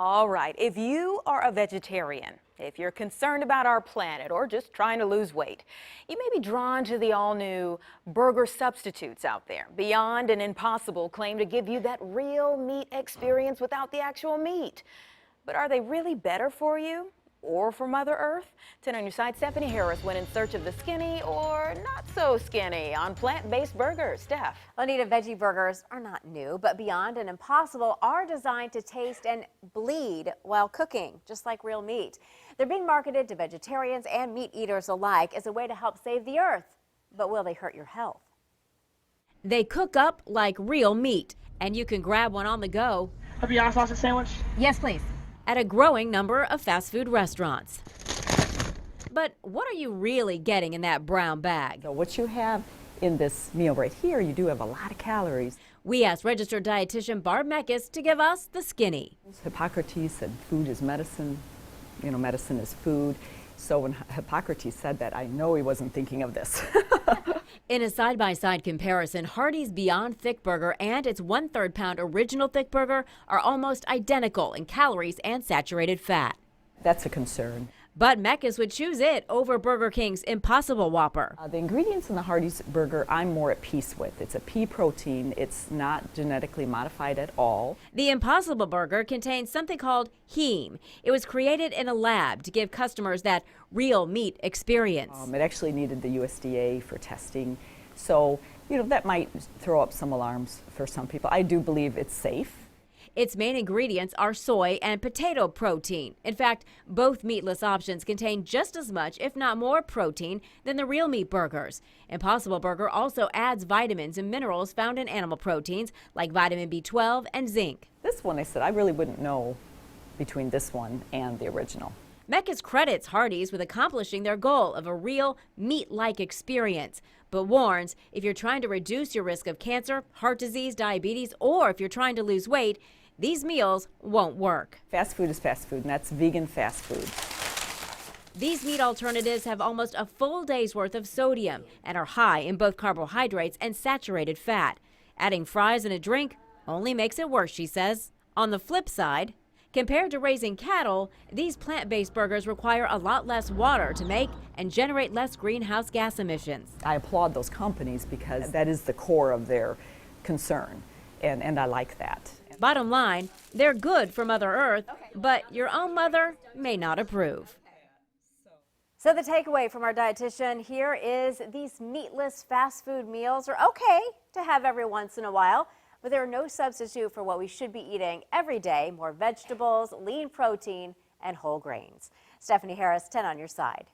All right, if you are a vegetarian, if you're concerned about our planet or just trying to lose weight, you may be drawn to the all-new burger substitutes out there. Beyond and Impossible claim to give you that real meat experience without the actual meat. But are they really better for you or for Mother Earth? 10 on your side, Stephanie Harris went in search of the skinny or not so skinny on plant-based burgers. Steph. Anita, veggie burgers are not new, but Beyond and Impossible are designed to taste and bleed while cooking, just like real meat. They're being marketed to vegetarians and meat eaters alike as a way to help save the earth. But will they hurt your health? They cook up like real meat, and you can grab one on the go. A Beyond sausage sandwich? Yes, please. At a growing number of fast food restaurants. But what are you really getting in that brown bag? So what you have in this meal right here, you do have a lot of calories. We asked registered dietitian Barb Meckes to give us the skinny. Hippocrates said food is medicine, medicine is food. So when Hippocrates said that, I know he wasn't thinking of this. In a side-by-side comparison, Hardee's Beyond Thick Burger and its 1/3 pound original thick burger are almost identical in calories and saturated fat. That's a concern. But Meckes would choose it over Burger King's Impossible Whopper. The ingredients in the Hardee's burger I'm more at peace with. It's a pea protein. It's not genetically modified at all. The Impossible Burger contains something called heme. It was created in a lab to give customers that real meat experience. It actually needed the USDA for testing. So, that might throw up some alarms for some people. I do believe it's safe. Its main ingredients are soy and potato protein. In fact, both meatless options contain just as much, if not more, protein than the real meat burgers. Impossible Burger also adds vitamins and minerals found in animal proteins like vitamin B12 and zinc. This one, I said, I really wouldn't know between this one and the original. Meckes credits Hardee's with accomplishing their goal of a real meat-like experience, but warns if you're trying to reduce your risk of cancer, heart disease, diabetes, or if you're trying to lose weight, these meals won't work. Fast food is fast food, and that's vegan fast food. These meat alternatives have almost a full day's worth of sodium and are high in both carbohydrates and saturated fat. Adding fries and a drink only makes it worse, she says. On the flip side, compared to raising cattle, these plant-based burgers require a lot less water to make and generate less greenhouse gas emissions. I applaud those companies because that is the core of their concern, and I like that. Bottom line, they're good for Mother Earth, but your own mother may not approve. So the takeaway from our dietitian here is these meatless fast food meals are okay to have every once in a while, but they're no substitute for what we should be eating every day: more vegetables, lean protein, and whole grains. Stephanie Harris, 10 on your side.